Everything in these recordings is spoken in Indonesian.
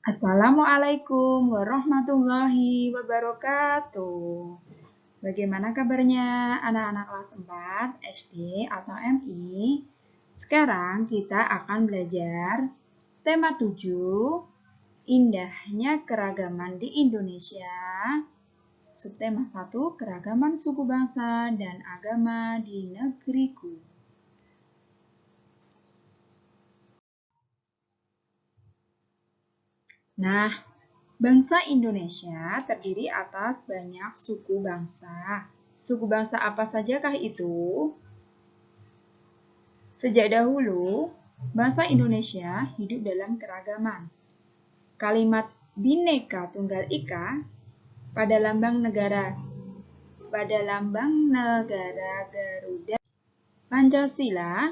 Assalamualaikum warahmatullahi wabarakatuh. Bagaimana kabarnya anak-anak kelas 4 SD atau MI? Sekarang kita akan belajar tema 7, indahnya keragaman di Indonesia. Subtema 1, keragaman suku bangsa dan agama di negeriku. Nah, bangsa Indonesia terdiri atas banyak suku bangsa. Suku bangsa apa sajakah itu? Sejak dahulu, bangsa Indonesia hidup dalam keragaman. Kalimat Bhinneka Tunggal Ika pada lambang negara Garuda Pancasila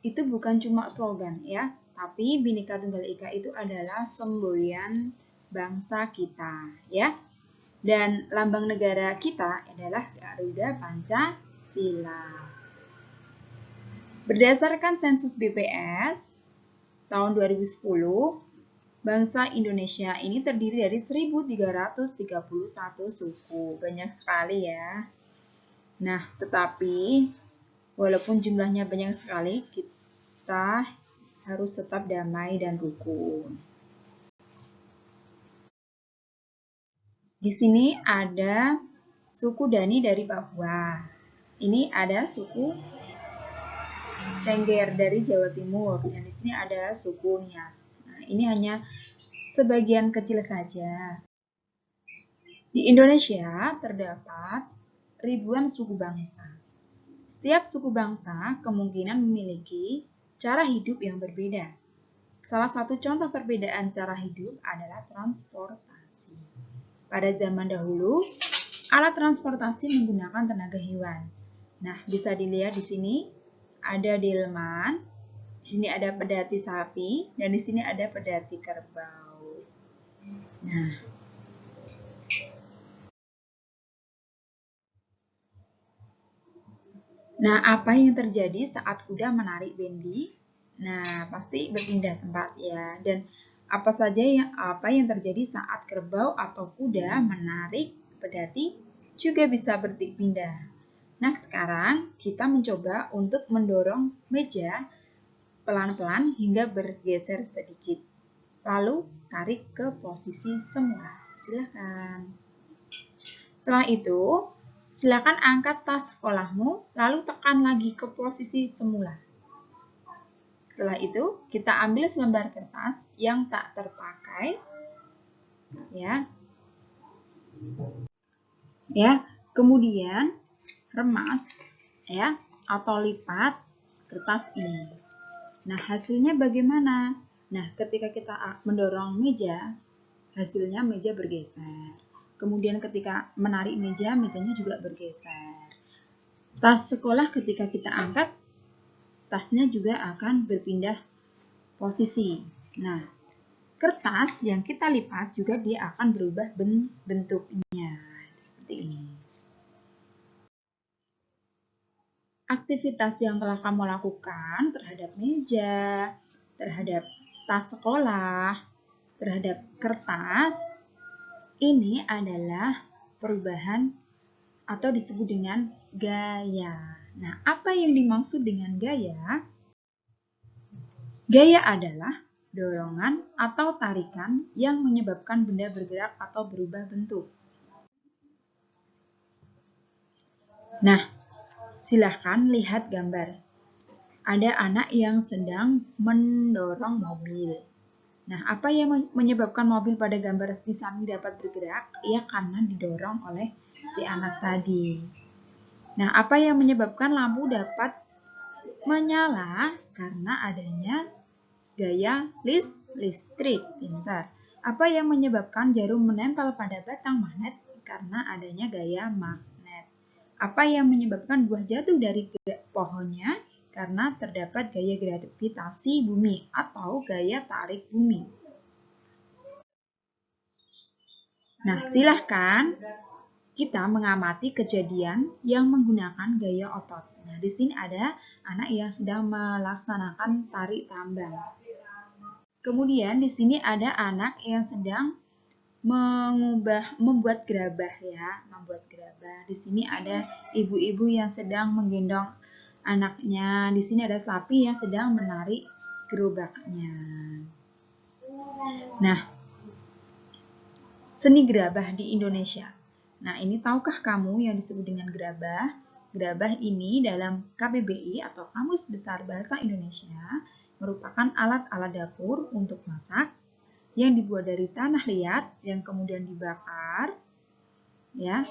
itu bukan cuma slogan ya, tapi Bhinneka Tunggal Ika itu adalah semboyan bangsa kita ya. Dan lambang negara kita adalah Garuda Pancasila. Berdasarkan sensus BPS tahun 2010, bangsa Indonesia ini terdiri dari 1.331 suku. Banyak sekali ya. Nah, tetapi walaupun jumlahnya banyak sekali, kita harus tetap damai dan rukun. Di sini ada suku Dani dari Papua. Ini ada suku Tengger dari Jawa Timur. Dan di sini ada suku Nias. Nah, ini hanya sebagian kecil saja. Di Indonesia terdapat ribuan suku bangsa. Setiap suku bangsa kemungkinan memiliki cara hidup yang berbeda. Salah satu contoh perbedaan cara hidup adalah transportasi. Pada zaman dahulu, alat transportasi menggunakan tenaga hewan. Nah, bisa dilihat di sini ada delman, di sini ada pedati sapi, dan di sini ada pedati kerbau. Nah, apa yang terjadi saat kuda menarik bendi? Nah, pasti berpindah tempat ya. Dan apa yang terjadi saat kerbau atau kuda menarik pedati juga bisa berpindah. Nah, sekarang kita mencoba untuk mendorong meja pelan-pelan hingga bergeser sedikit. Lalu tarik ke posisi semula. Silakan. Setelah itu, silakan angkat tas sekolahmu, lalu tekan lagi ke posisi semula. Setelah itu, kita ambil selembar kertas yang tak terpakai, kemudian remas, atau lipat kertas ini. Nah, hasilnya bagaimana? Nah, ketika kita mendorong meja, hasilnya meja bergeser. Kemudian ketika menarik meja, mejanya juga bergeser. Tas sekolah ketika kita angkat, tasnya juga akan berpindah posisi. Nah, kertas yang kita lipat juga dia akan berubah bentuknya. Seperti ini. Aktivitas yang telah kamu lakukan terhadap meja, terhadap tas sekolah, terhadap kertas, ini adalah perubahan atau disebut dengan gaya. Nah, apa yang dimaksud dengan gaya? Gaya adalah dorongan atau tarikan yang menyebabkan benda bergerak atau berubah bentuk. Nah, silahkan lihat gambar. Ada anak yang sedang mendorong mobil. Nah, apa yang menyebabkan mobil pada gambar di samping dapat bergerak? Ya, karena didorong oleh si anak tadi. Nah, apa yang menyebabkan lampu dapat menyala? Karena adanya gaya listrik. Pintar. Apa yang menyebabkan jarum menempel pada batang magnet? Karena adanya gaya magnet. Apa yang menyebabkan buah jatuh dari pohonnya? Karena terdapat gaya gravitasi bumi atau gaya tarik bumi. Nah, silahkan kita mengamati kejadian yang menggunakan gaya otot. Nah, di sini ada anak yang sedang melaksanakan tarik tambang. Kemudian di sini ada anak yang sedang membuat gerabah ya, membuat gerabah. Di sini ada ibu-ibu yang sedang menggendong anaknya. Di sini ada sapi yang sedang menarik gerobaknya. Nah, seni gerabah di Indonesia. Nah, ini tahukah kamu yang disebut dengan gerabah? Gerabah ini dalam KBBI atau Kamus Besar Bahasa Indonesia merupakan alat-alat dapur untuk masak yang dibuat dari tanah liat yang kemudian dibakar, ya.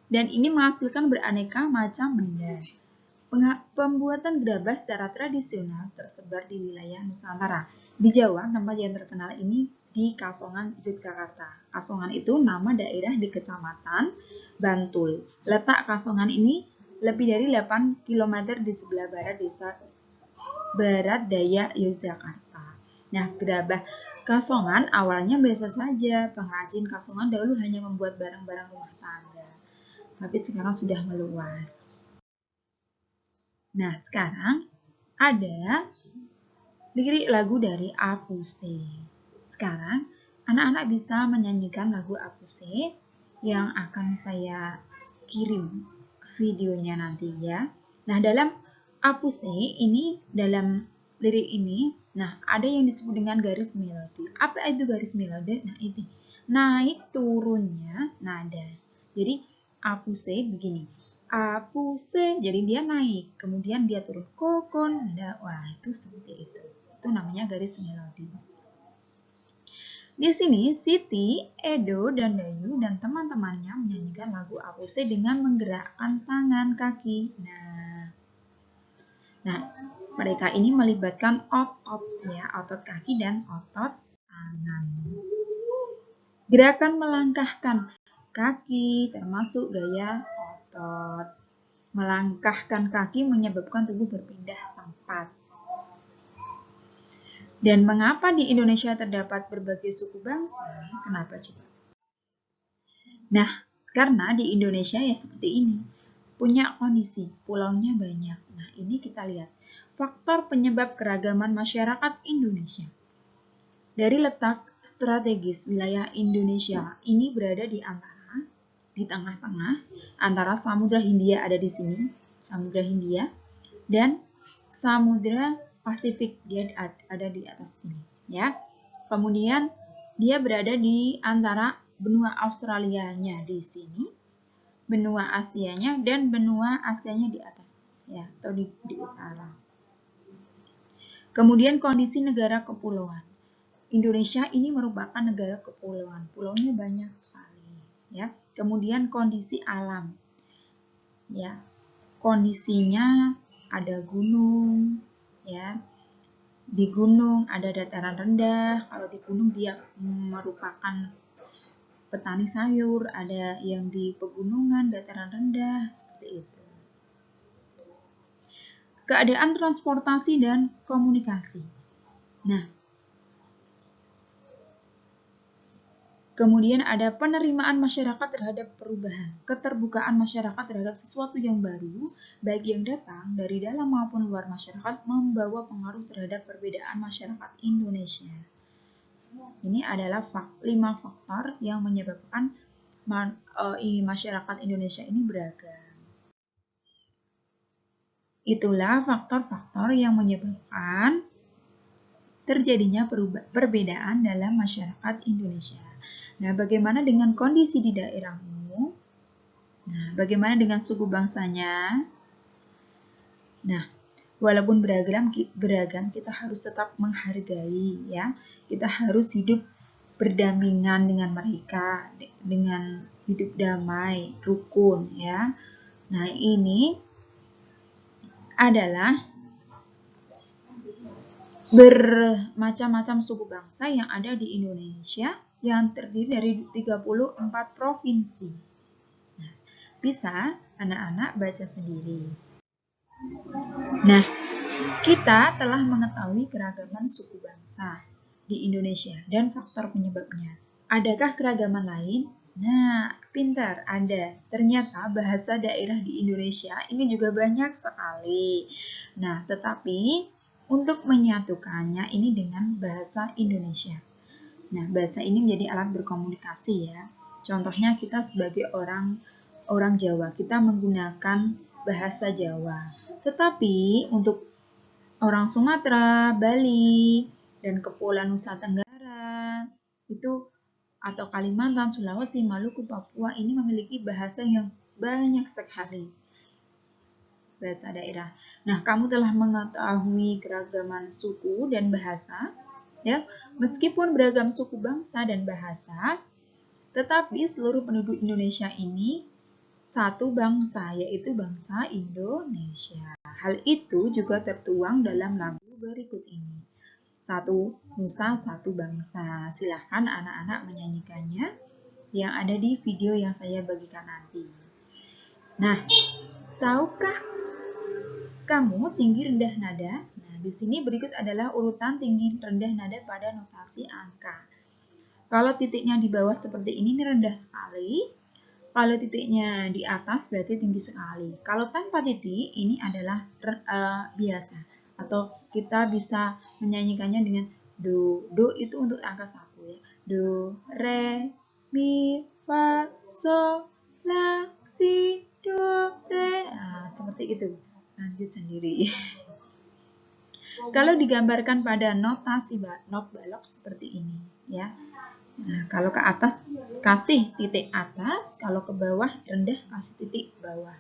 Dan ini menghasilkan beraneka macam benda. Pembuatan gerabah secara tradisional tersebar di wilayah Nusantara. Di Jawa, tempat yang terkenal ini di Kasongan, Yogyakarta. Kasongan itu nama daerah di Kecamatan Bantul. Letak Kasongan ini lebih dari 8 km di sebelah barat desa Barat Daya Yogyakarta. Nah, gerabah Kasongan awalnya biasa saja. Pengrajin Kasongan dahulu hanya membuat barang-barang rumah tangga. Tapi sekarang sudah meluas. Nah, sekarang ada lirik lagu dari Apuse. Sekarang, anak-anak bisa menyanyikan lagu Apuse yang akan saya kirim videonya nanti ya. Nah, dalam Apuse ini, dalam lirik ini, nah ada yang disebut dengan garis melodi. Apa itu garis melodi? Nah, itu naik turunnya nada. Jadi, Apuse begini. Apuse, jadi dia naik, kemudian dia turun. Kokon, wah itu seperti itu. Itu namanya garis melodi. Di sini Siti, Edo, dan Dayu dan teman-temannya menyanyikan lagu Apuse dengan menggerakkan tangan kaki. Nah, mereka ini melibatkan otot ya, otot kaki dan otot tangan. Gerakan melangkahkan kaki termasuk gaya otot. Melangkahkan kaki menyebabkan tubuh berpindah tempat. Dan mengapa di Indonesia terdapat berbagai suku bangsa? Kenapa coba? Nah, karena di Indonesia ya seperti ini. Punya kondisi, pulaunya banyak. Nah, ini kita lihat. Faktor penyebab keragaman masyarakat Indonesia. Dari letak strategis wilayah Indonesia ini berada di tengah-tengah antara Samudra Hindia ada di sini, Samudra Hindia, dan Samudra Pasifik dia ada di atas sini, ya. Kemudian dia berada di antara benua Australianya di sini, benua Asianya dan benua Asianya di atas, ya, atau di utara. Kemudian kondisi negara kepulauan. Indonesia ini merupakan negara kepulauan, pulaunya banyak sekali, ya. Kemudian kondisi alam, ya, kondisinya ada gunung, ya, di gunung ada dataran rendah. Kalau di gunung dia merupakan petani sayur, ada yang di pegunungan dataran rendah seperti itu. Keadaan transportasi dan komunikasi. Nah, kemudian ada penerimaan masyarakat terhadap perubahan, keterbukaan masyarakat terhadap sesuatu yang baru, baik yang datang dari dalam maupun luar masyarakat, membawa pengaruh terhadap perbedaan masyarakat Indonesia. Ini adalah 5 faktor yang menyebabkan masyarakat Indonesia ini beragam. Itulah faktor-faktor yang menyebabkan terjadinya perbedaan dalam masyarakat Indonesia. Nah, bagaimana dengan kondisi di daerahmu? Nah, bagaimana dengan suku bangsanya? Nah, walaupun beragam, kita harus tetap menghargai, ya. Kita harus hidup berdampingan dengan mereka, dengan hidup damai, rukun, ya. Nah, ini adalah bermacam-macam suku bangsa yang ada di Indonesia yang terdiri dari 34 provinsi. Nah, bisa anak-anak baca sendiri. Nah, kita telah mengetahui keragaman suku bangsa di Indonesia dan faktor penyebabnya. Adakah keragaman lain? Nah, pintar, ada. Ternyata bahasa daerah di Indonesia ini juga banyak sekali. Nah, tetapi untuk menyatukannya ini dengan bahasa Indonesia. Nah, bahasa ini menjadi alat berkomunikasi ya. Contohnya kita sebagai orang Jawa, kita menggunakan bahasa Jawa. Tetapi untuk orang Sumatera, Bali, dan Kepulauan Nusa Tenggara, itu atau Kalimantan, Sulawesi, Maluku, Papua ini memiliki bahasa yang banyak sekali. Bahasa daerah. Nah, kamu telah mengetahui keragaman suku dan bahasa, ya. Meskipun beragam suku bangsa dan bahasa, tetapi seluruh penduduk Indonesia ini satu bangsa, yaitu bangsa Indonesia. Hal itu juga tertuang dalam lagu berikut ini. Satu nusa, satu bangsa. Silahkan anak-anak menyanyikannya yang ada di video yang saya bagikan nanti. Nah, tahukah kamu tinggi rendah nada? Nah, di sini berikut adalah urutan tinggi rendah nada pada notasi angka. Kalau titiknya di bawah seperti ini rendah sekali. Kalau titiknya di atas berarti tinggi sekali. Kalau tanpa titik ini adalah biasa. Atau kita bisa menyanyikannya dengan do. Do itu untuk angka 1 ya. Do, re, mi, fa, sol, la, si, do, re. Nah, seperti itu. Lanjut sendiri. Kalau digambarkan pada notasi not balok seperti ini ya. Nah, kalau ke atas kasih titik atas, kalau ke bawah rendah kasih titik bawah.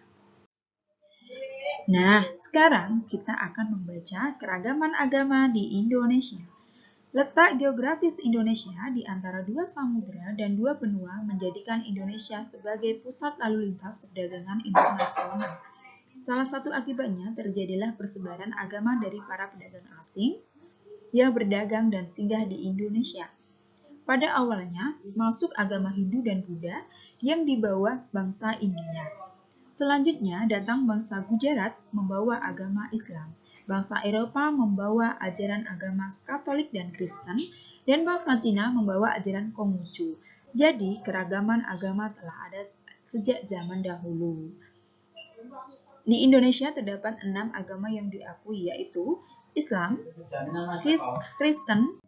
Nah, sekarang kita akan membaca keragaman agama di Indonesia. Letak geografis Indonesia di antara dua samudera dan dua benua menjadikan Indonesia sebagai pusat lalu lintas perdagangan internasional. Salah satu akibatnya terjadilah persebaran agama dari para pedagang asing yang berdagang dan singgah di Indonesia. Pada awalnya, masuk agama Hindu dan Buddha yang dibawa bangsa India. Selanjutnya datang bangsa Gujarat membawa agama Islam. Bangsa Eropa membawa ajaran agama Katolik dan Kristen, dan bangsa Cina membawa ajaran Konghucu. Jadi, keragaman agama telah ada sejak zaman dahulu. Di Indonesia terdapat 6 agama yang diakui, yaitu Islam, Kristen,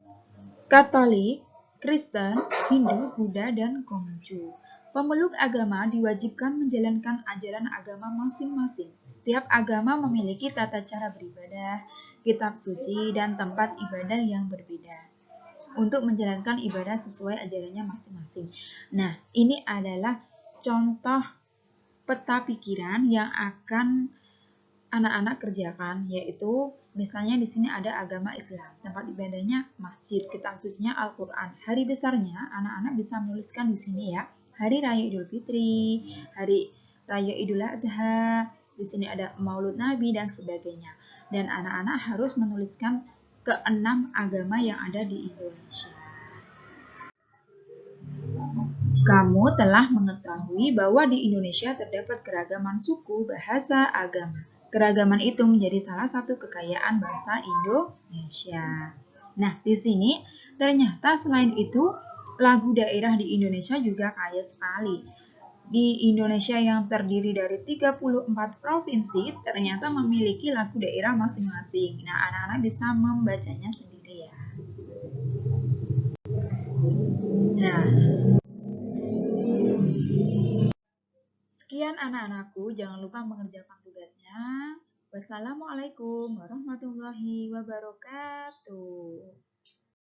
Katolik, Kristen, Hindu, Buddha, dan Konghucu. Pemeluk agama diwajibkan menjalankan ajaran agama masing-masing. Setiap agama memiliki tata cara beribadah, kitab suci, dan tempat ibadah yang berbeda untuk menjalankan ibadah sesuai ajarannya masing-masing. Nah, ini adalah contoh peta pikiran yang akan anak-anak kerjakan, yaitu misalnya di sini ada agama Islam, tempat ibadahnya masjid, kitab sucinya Al-Quran. Hari besarnya anak-anak bisa menuliskan di sini ya, Hari Raya Idul Fitri, Hari Raya Idul Adha, di sini ada Maulud Nabi dan sebagainya. Dan anak-anak harus menuliskan ke-6 agama yang ada di Indonesia. Kamu telah mengetahui bahwa di Indonesia terdapat keragaman suku, bahasa, agama. Keragaman itu menjadi salah satu kekayaan bangsa Indonesia. Nah, di sini ternyata selain itu, lagu daerah di Indonesia juga kaya sekali. Di Indonesia yang terdiri dari 34 provinsi, ternyata memiliki lagu daerah masing-masing. Nah, anak-anak bisa membacanya sendiri ya. Nah, sekian anak-anakku, jangan lupa mengerjakan tugasnya. Wassalamualaikum warahmatullahi wabarakatuh.